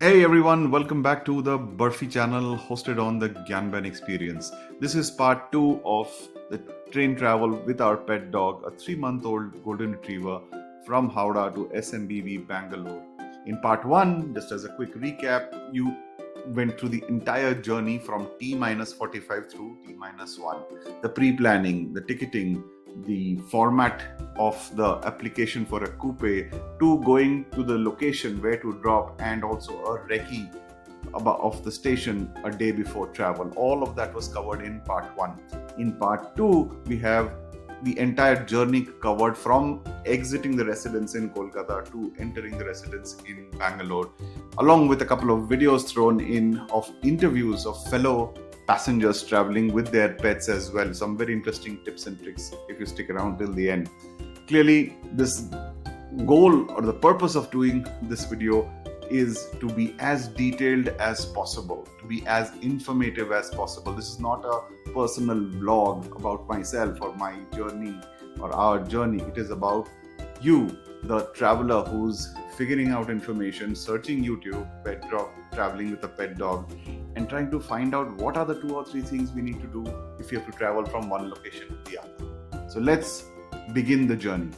Hey everyone, welcome back to the Burfi channel hosted on the Gyanban Experience. This is part 2 of the train travel with our pet dog, a 3-month-old golden retriever from Howrah to SMBV Bengaluru. In part 1, just as a quick recap, you went through the entire journey from T-45 through T-1. The pre-planning, the ticketing, the format of the application for a coupe to going to the location where to drop and also a recce of the station a day before travel. All of that was covered in part 1. In part 2, we have the entire journey covered from exiting the residence in Kolkata to entering the residence in Bangalore, along with a couple of videos thrown in of interviews of fellow passengers traveling with their pets as well. Some very interesting tips and tricks if you stick around till the end. Clearly, this goal or the purpose of doing this video is to be as detailed as possible, to be as informative as possible. This is not a personal vlog about myself or my journey or our journey. It is about you, the traveler who's figuring out information, searching YouTube, pet dog, traveling with a pet dog, and trying to find out what are the 2 or 3 things we need to do if you have to travel from one location to the other. So let's begin the journey.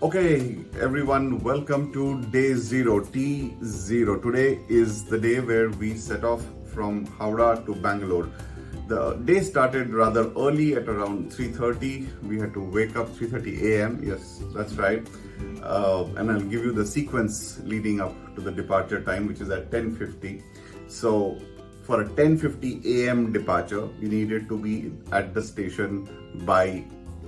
Okay, everyone, welcome to day 0, T0. Today is the day where we set off from Howrah to Bangalore. The day started rather early at around 3:30. We had to wake up 3:30 a.m. Yes, that's right. And I'll give you the sequence leading up to the departure time, which is at 10:50. So for a 10:50 a.m. departure, we needed to be at the station by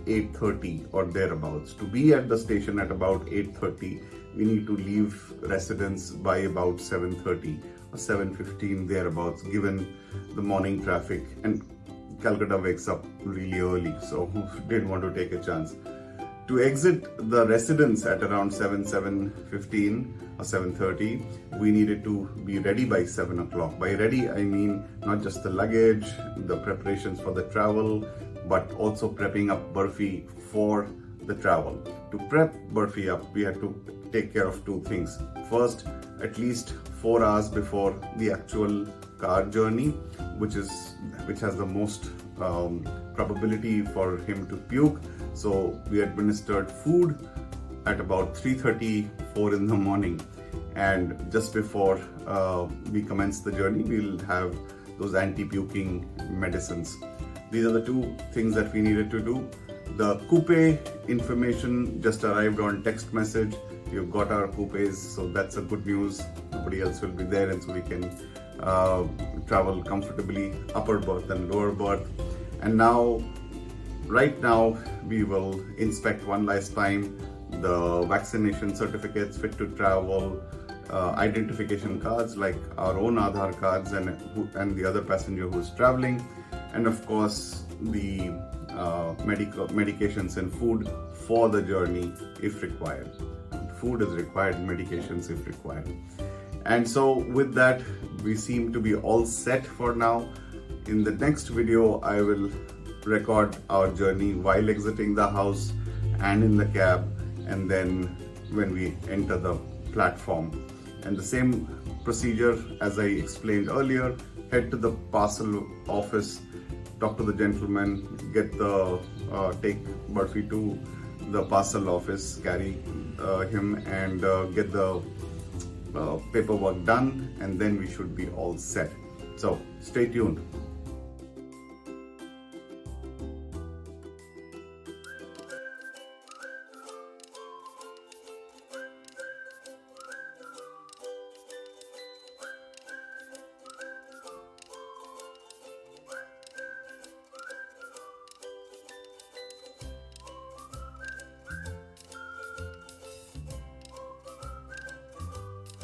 8:30 or thereabouts. To be at the station at about 8:30, we need to leave residence by about 7:30 or 7:15 thereabouts, given the morning traffic. And Calcutta wakes up really early, so who didn't want to take a chance? To exit the residence at around 7:15 or 7:30, we needed to be ready by 7 o'clock. By ready, I mean not just the luggage, the preparations for the travel, but also prepping up Burfi for the travel. To prep Burfi up, we had to take care of 2 things. First, at least 4 hours before the actual car journey, which has the most probability for him to puke. So we administered food at about 3:34 in the morning, and just before we commence the journey, we'll have those anti-puking medicines. These are the 2 things that we needed to do. The coupe information just arrived on text message. We've got our coupes, so that's a good news. Nobody else will be there, and so we can travel comfortably, upper berth and lower berth. And right now, we will inspect one last time the vaccination certificates, fit to travel, identification cards like our own Aadhaar cards and the other passenger who's traveling, and of course the medications and food for the journey if required. Food is required, medications if required. And so with that, we seem to be all set for now. In the next video, I will record our journey while exiting the house and in the cab, and then when we enter the platform. And the same procedure as I explained earlier: head to the Parcel Office, talk to the gentleman, take Burfi to the Parcel Office, carry him and get the paperwork done, and then we should be all set. So stay tuned.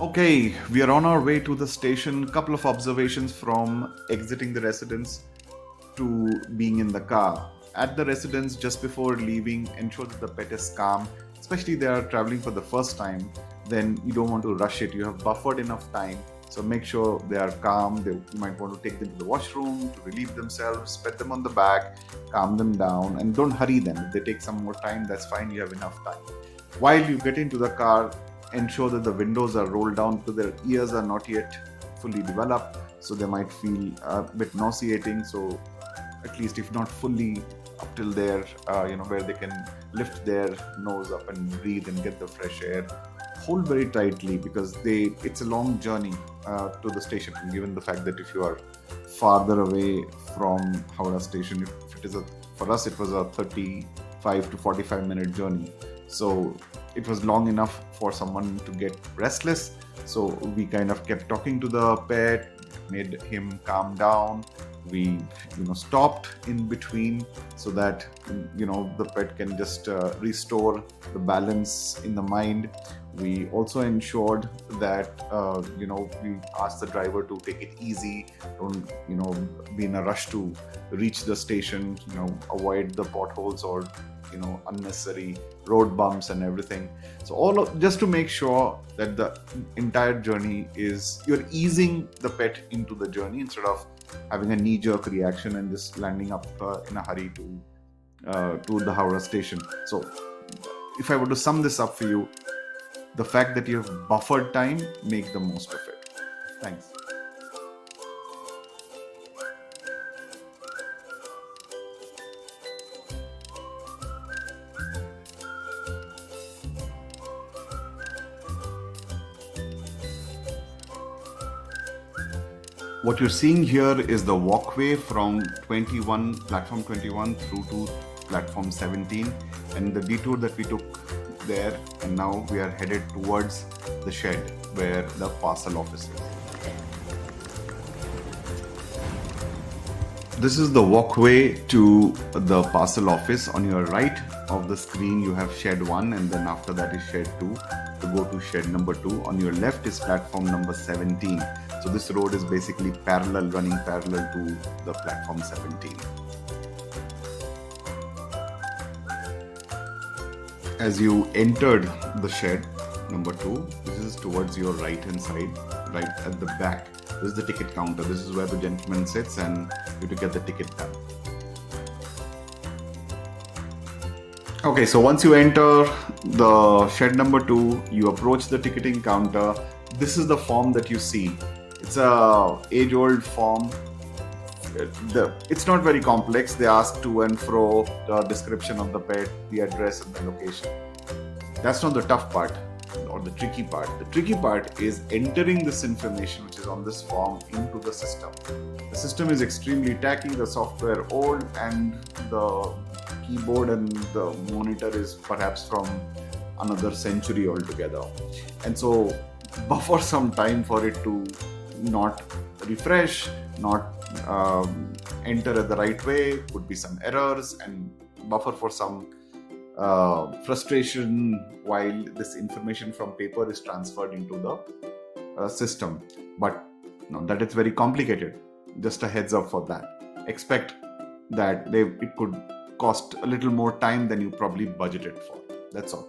Okay, we are on our way to the station. Couple of observations from exiting the residence to being in the car. At the residence, just before leaving, ensure that the pet is calm, especially they are traveling for the first time. Then you don't want to rush it. You have buffered enough time So make sure they are calm. You might want to take them to the washroom to relieve themselves, pet them on the back, calm them down, and don't hurry them. If they take some more time, that's fine, you have enough time. While you get into the car, ensure that the windows are rolled down because their ears are not yet fully developed, so they might feel a bit nauseating. So at least if not fully up till there, where they can lift their nose up and breathe and get the fresh air. Hold very tightly because it's a long journey to the station, given the fact that if you are farther away from Howrah Station, for us it was a 35 to 45 minute journey. So it was long enough for someone to get restless. So we kind of kept talking to the pet, made him calm down. We stopped in between so that the pet can just restore the balance in the mind. We also ensured that we asked the driver to take it easy, don't be in a rush to reach the station, avoid the potholes or unnecessary road bumps and everything. So just to make sure that the entire journey you're easing the pet into the journey instead of having a knee-jerk reaction and just landing up in a hurry to the Howrah Station. So if I were to sum this up for you, the fact that you have buffered time, make the most of it. Thanks. What you're seeing here is the walkway from platform 21 through to platform 17, and the detour that we took there, and now we are headed towards the shed where the parcel office is. This is the walkway to the parcel office. On your right of the screen you have shed 1, and then after that is shed 2 to go to shed number 2. On your left is platform number 17. So this road is basically running parallel to the platform 17. As you entered the shed number 2, this is towards your right hand side, right at the back. This is the ticket counter. This is where the gentleman sits and you have to get the ticket done. Okay, so once you enter the shed number 2, you approach the ticketing counter. This is the form that you see. It's a age-old form. It's not very complex. They ask to and fro, the description of the pet, the address and the location. That's not the tough part or the tricky part. The tricky part is entering this information which is on this form into the system. The system is extremely tacky, the software old, and the keyboard and the monitor is perhaps from another century altogether. And so buffer some time for it to not refresh, not enter it the right way, could be some errors, and buffer for some frustration while this information from paper is transferred into the system. But not that it's very complicated. Just a heads up for that. Expect that it could cost a little more time than you probably budgeted for. That's all.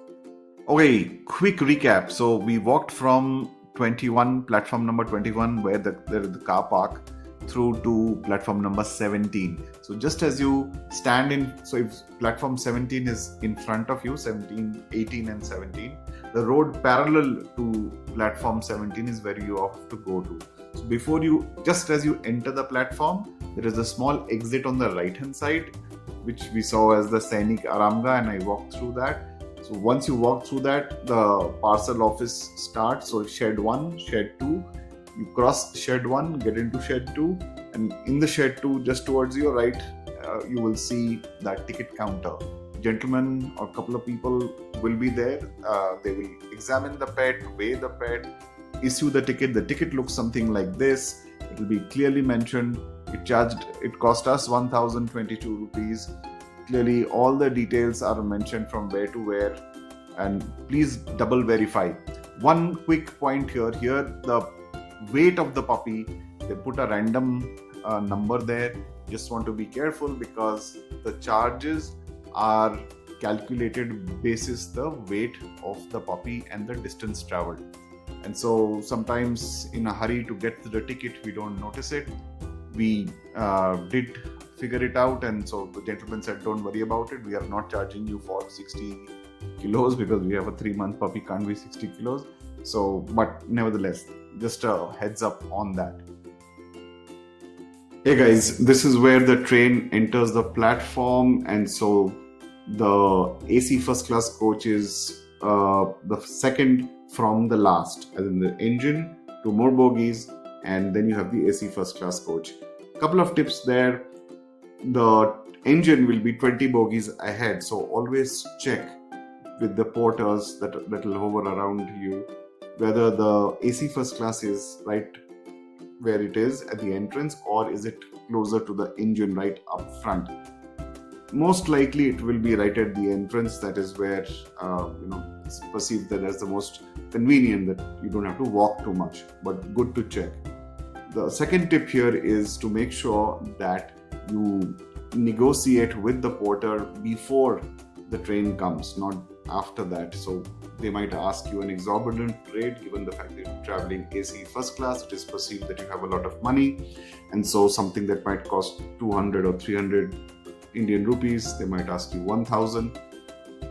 Okay, quick recap. So we walked from platform number 21, where there is the car park, through to platform number 17. So just as you stand in, so if platform 17 is in front of you, 17, 18 and 17, the road parallel to platform 17 is where you have to go to. So just as you enter the platform, there is a small exit on the right hand side, which we saw as the Sainik Aramga, and I walked through that. So once you walk through that, the parcel office starts. So shed 1, shed 2, you cross shed 1, get into shed 2, and in the shed 2, just towards your right, you will see that ticket counter. Gentlemen or a couple of people will be there. They will examine the pet, weigh the pet, issue the ticket. The ticket looks something like this. It will be clearly mentioned. It cost us 1,022 rupees. Clearly all the details are mentioned from where to where, and please double verify. One quick point here, the weight of the puppy, they put a random number there. Just want to be careful because the charges are calculated basis the weight of the puppy and the distance traveled. And so sometimes in a hurry to get to the ticket, we don't notice it. We did figure it out, and so the gentleman said, don't worry about it, we are not charging you for 60 kilos because we have a 3-month puppy, can't be 60 kilos. So, but nevertheless, just a heads up on that. Hey guys, this is where the train enters the platform, and so the AC first class coach is the second from the last, as in the engine, 2 more bogies, and then you have the AC first class coach. Couple of tips there. The engine will be 20 bogies ahead, so always check with the porters that will hover around you whether the AC first class is right where it is at the entrance, or is it closer to the engine right up front. Most likely it will be right at the entrance. That is where it's perceived that as the most convenient, that you don't have to walk too much, but good to check. The second tip here is to make sure that you negotiate with the porter before the train comes, not after that. So they might ask you an exorbitant rate, given the fact that you're traveling AC first class. It is perceived that you have a lot of money, and so something that might cost 200 or 300 Indian rupees, they might ask you 1000.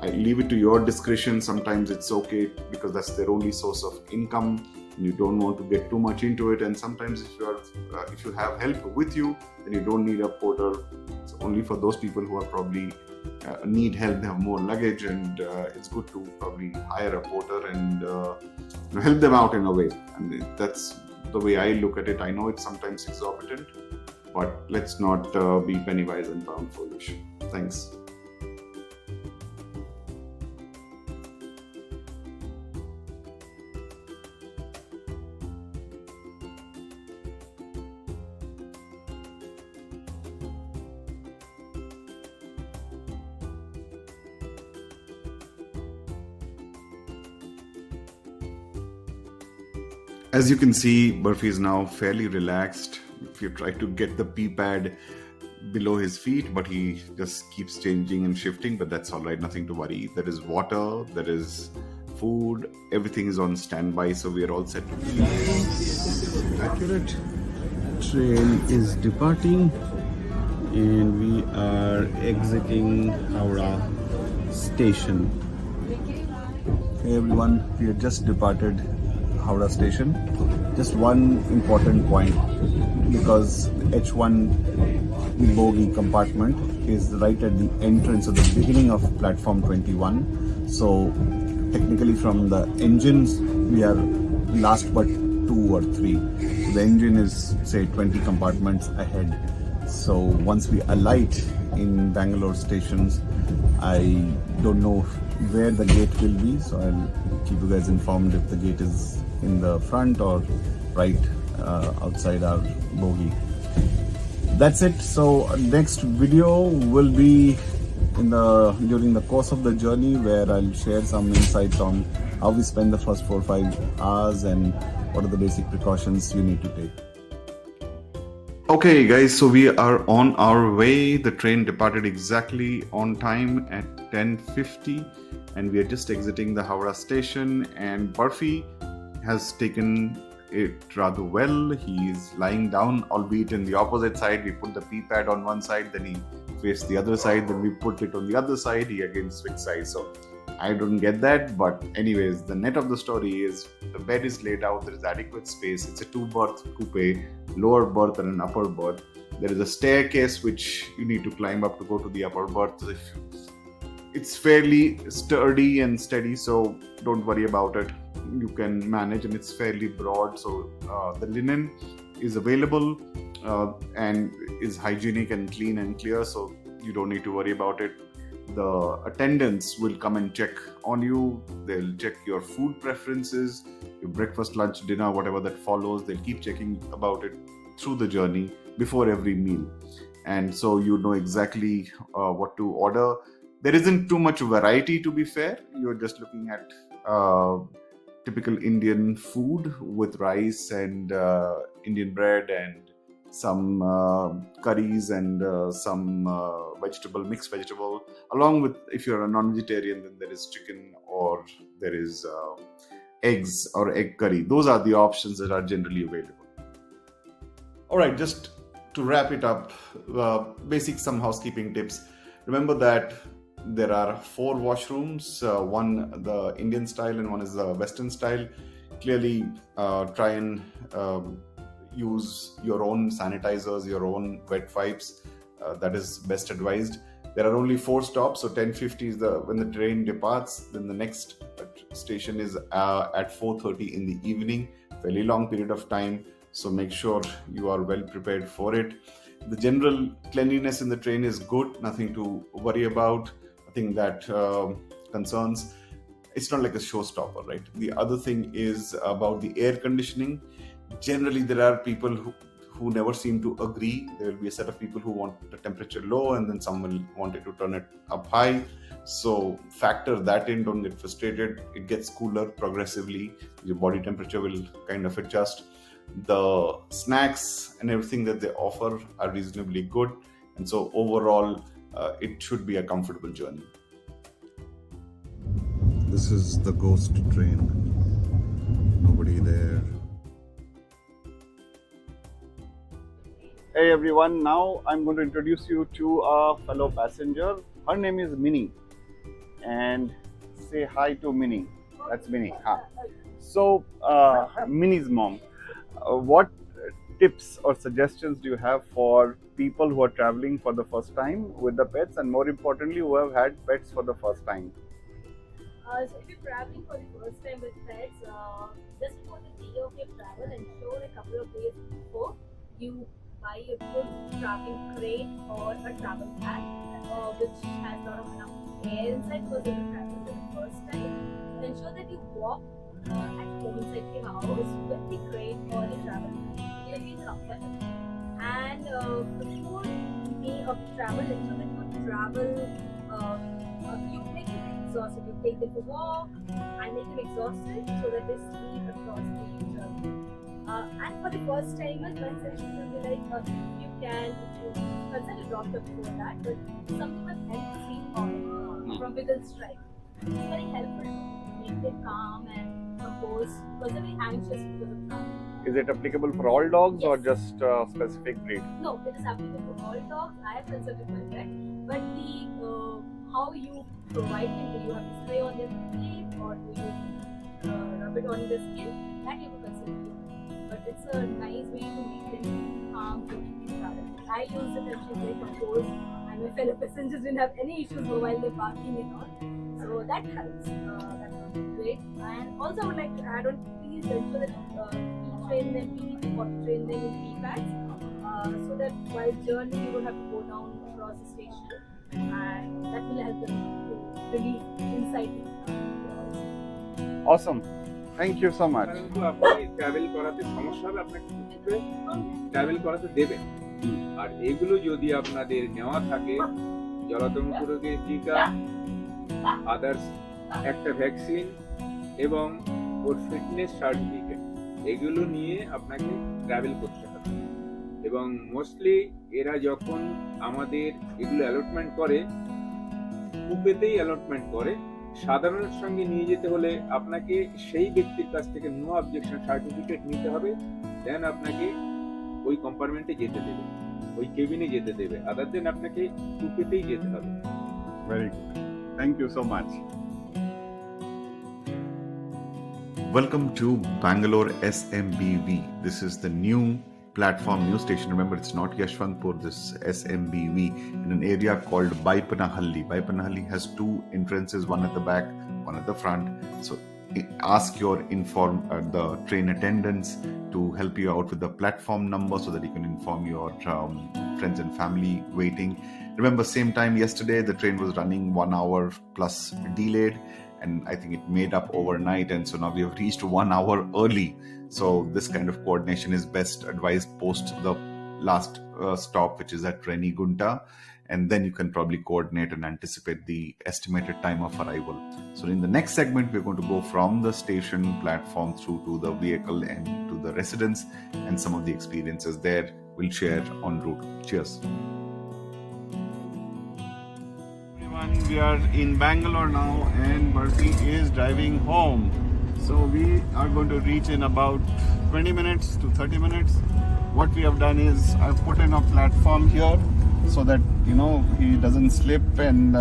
I leave it to your discretion. Sometimes it's okay because that's their only source of income and you don't want to get too much into it. And sometimes if you have help with you, then you don't need a porter. It's only for those people who are probably need help, they have more luggage, and it's good to probably hire a porter and help them out in a way. And that's the way I look at it. I know it's sometimes exorbitant, but let's not be penny wise and pound foolish. Thanks. As you can see, Burfi is now fairly relaxed. If you try to get the pee pad below his feet, but he just keeps changing and shifting, but that's all right, nothing to worry. There is water, there is food, everything is on standby, so we are all set. Accurate. Train is departing and we are exiting Howrah Station. Hey everyone, we have just departed Howrah Station. Just one important point, because H1 bogie compartment is right at the entrance of the beginning of platform 21. So technically from the engines we are last but 2 or 3. So the engine is say 20 compartments ahead. So once we alight in Bangalore stations, I don't know where the gate will be, so I'll keep you guys informed if the gate is in the front or right outside our bogie. That's it. So next video will be during the course of the journey, where I'll share some insights on how we spend the first 4 or 5 hours and what are the basic precautions you need to take. Okay guys, so we are on our way. The train departed exactly on time at 10:50 and we are just exiting the Howrah station, and Burfi has taken it rather well. He is lying down, albeit in the opposite side. We put the pee pad on one side, then he faced the other side, then we put it on the other side, he again switched sides. So I don't get that, but anyways, the net of the story is the bed is laid out, there is adequate space. It's a 2-berth coupe, lower berth and an upper berth. There is a staircase which you need to climb up to go to the upper berth. It's fairly sturdy and steady, so don't worry about it. You can manage, and it's fairly broad, so the linen is available and is hygienic and clean and clear, so you don't need to worry about it. The attendants will come and check on you. They'll check your food preferences, your breakfast, lunch, dinner, whatever that follows. They'll keep checking about it through the journey before every meal, and so you know exactly what to order. There isn't too much variety, to be fair. You're just looking at typical Indian food with rice and Indian bread and some curries and some mixed vegetable. Along with, if you're a non-vegetarian, then there is chicken or there is eggs or egg curry. Those are the options that are generally available. All right, just to wrap it up, basic some housekeeping tips. Remember that there are 4 washrooms, one the Indian style and one is the Western style. Clearly, try and use your own sanitizers, your own wet wipes. That is best advised. There are only 4 stops, so 10:50 is when the train departs. Then the next station is at 4:30 in the evening. Fairly long period of time, so make sure you are well prepared for it. The general cleanliness in the train is good, nothing to worry about. I think that concerns. It's not like a showstopper, right? The other thing is about the air conditioning. Generally, there are people who never seem to agree. There will be a set of people who want the temperature low and then some will want it to turn it up high. So factor that in, don't get frustrated. It gets cooler progressively. Your body temperature will kind of adjust. The snacks and everything that they offer are reasonably good. And so overall, it should be a comfortable journey. This is the ghost train. Nobody there. Hey everyone, now I'm going to introduce you to a fellow passenger. Her name is Minnie. And say hi to Minnie. That's Minnie. Hi. So, Minnie's mom, what tips or suggestions do you have for people who are traveling for the first time with the pets, and more importantly, who have had pets for the first time? So if you're traveling for the first time with pets, just for the day of your travel, ensure a couple of days before you buy a good traveling crate or a travel bag, which has a lot of enough air inside because you're traveling for the first time. So ensure that you walk at home inside the house with the crate or the travel bag. You'll be comfortable. And before the day of travel, ensure that you travel. You make them exhausted. You take them to walk and make them exhausted so that they sleep across the journey. And for the first timers, my suggestion will be like you can consult a doctor before that, but something like health sleep from Wiggle Strike. It's very helpful to make them calm and composed because they're very anxious because of travel. Is it applicable for all dogs? Yes. Or just a specific breed? No, it is applicable for all dogs. I have consulted my vet, but the how you provide them, do you have to spray on their feet or do you rub it on the skin? That you can consult with. But it's a nice way to make them calm during the travel. I used it and she's very composed, and my fellow passengers didn't have any issues while they're parking and all. So that helps. That would be great. And also I would like to add on, please ensure that you train them, train them in pee pads, so that while journey you don't have to go down across the station, and that will help them to relieve inside the Awesome. Thank you so much. কিন্তু আপনি travel করাতে সমস্যা হবে, আপনাকে কিছুতে travel করাতে দেবেন। আর এগুলো যদি আপনাদের নেওয়া থাকে, জলাতঙ্ক রোগের টিকা, আদার্স একটা ভ্যাকসিন এবং ওর ফিটনেস সার্টিফিকেট, এগুলো নিয়ে আপনাকে ট্রাভেল করতে হবে। এবং মোস্টলি এরা যখন আমাদের এগুলো অ্যালটমেন্ট করে, কুপেতেই অ্যালটমেন্ট করে। সাধারণের সঙ্গে নিয়ে যেতে হলে আপনাকে সেই ব্যক্তির কাছ থেকে নো অবজেকশন সার্টিফিকেট নিতে হবে, দেন আপনাকে ওই কম্পার্টমেন্টে যেতে দেবে, ওই কেবিনে যেতে দেবে। আদার দেন আপনাকে কুপেতেই যেতে হবে। Very good. Thank you so much. Welcome to Bangalore SMBV. This is the new platform, new station. Remember, it's not Yashwantpur, this SMBV, in an area called Byapanahalli. Byapanahalli has 2 entrances, one at the back, one at the front. So ask your the train attendants to help you out with the platform number so that you can inform your friends and family waiting. Remember, same time yesterday, the train was running 1 hour plus delayed, and I think it made up overnight, and so now we have reached 1 hour early. So this kind of coordination is best advised post the last stop, which is at Renigunta, and then you can probably coordinate and anticipate the estimated time of arrival. So in the next segment, we're going to go from the station platform through to the vehicle and to the residence, and some of the experiences there we'll share en route. Cheers. Everyone, we are in Bangalore now, and Burfi is driving home. So we are going to reach in about 20 minutes to 30 minutes. What we have done is I've put in a platform here so that he doesn't slip and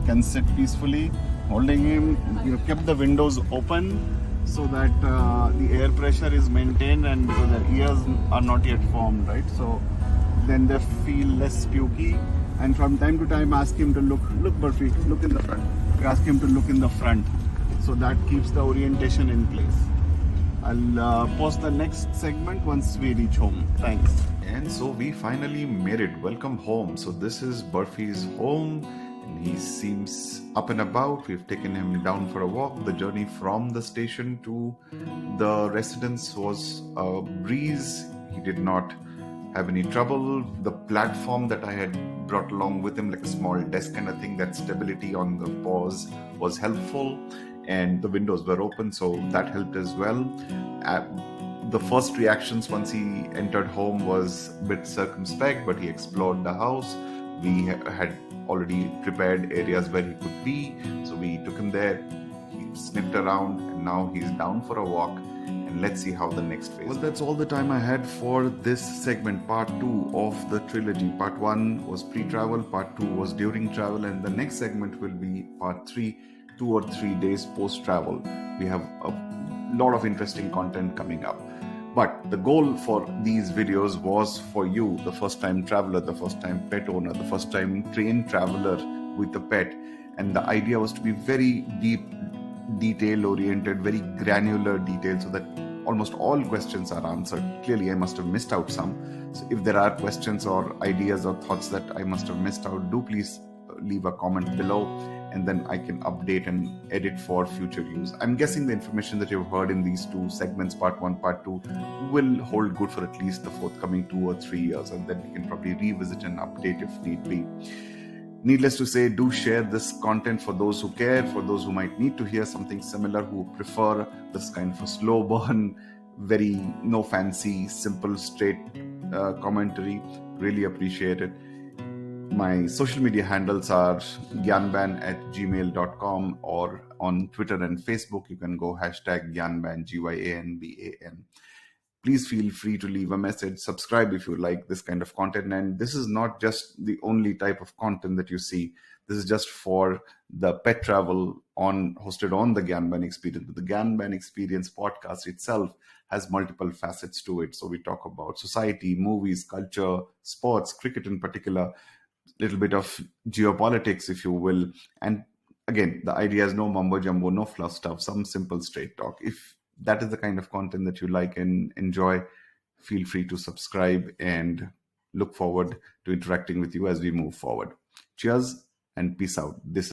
can sit peacefully. Holding him, we have kept the windows open so that the air pressure is maintained, and because their ears are not yet formed, right? So then they feel less pukey. And from time to time ask him to look Burfi, look in the front. We ask him to look in the front. So that keeps the orientation in place. I'll post the next segment once we reach home. Thanks. And so we finally made it. Welcome home. So this is Burfi's home, and he seems up and about. We've taken him down for a walk. The journey from the station to the residence was a breeze. He did not have any trouble. The platform that I had brought along with him, like a small desk kind of thing, that stability on the paws was helpful, and the windows were open, so that helped as well. The first reactions once he entered home was a bit circumspect, but he explored the house. We had already prepared areas where he could be, so we took him there. He sniffed around, and now he's down for a walk. And let's see how the next phase. Well, that's all the time I had for this segment, part 2 of the trilogy. Part 1 was pre-travel, part 2 was during travel, and the next segment will be part 3, 2 or 3 days post-travel. We have a lot of interesting content coming up. But the goal for these videos was for you, the first-time traveler, the first-time pet owner, the first-time train traveler with a pet. And the idea was to be very deep, detail-oriented, very granular detail, so that almost all questions are answered. Clearly, I must have missed out some. So if there are questions or ideas or thoughts that I must have missed out, do please leave a comment below, and then I can update and edit for future use. I'm guessing the information that you've heard in these 2 segments, part 1, part 2, will hold good for at least the forthcoming 2 or 3 years, and then we can probably revisit and update if need be. Needless to say, do share this content for those who care, for those who might need to hear something similar, who prefer this kind of a slow burn, very no fancy, simple, straight commentary. Really appreciate it. My social media handles are gyanban@gmail.com, or on Twitter and Facebook, you can go #Gyanban, GYANBAN. Please feel free to leave a message, subscribe if you like this kind of content. And this is not just the only type of content that you see. This is just for the pet travel hosted on the Gyanban Experience. But the Gyanban Experience podcast itself has multiple facets to it. So we talk about society, movies, culture, sports, cricket in particular, little bit of geopolitics, if you will. And again, the idea is no mumbo jumbo, no fluff stuff, some simple straight talk. If that is the kind of content that you like and enjoy, feel free to subscribe, and look forward to interacting with you as we move forward. Cheers and peace out. This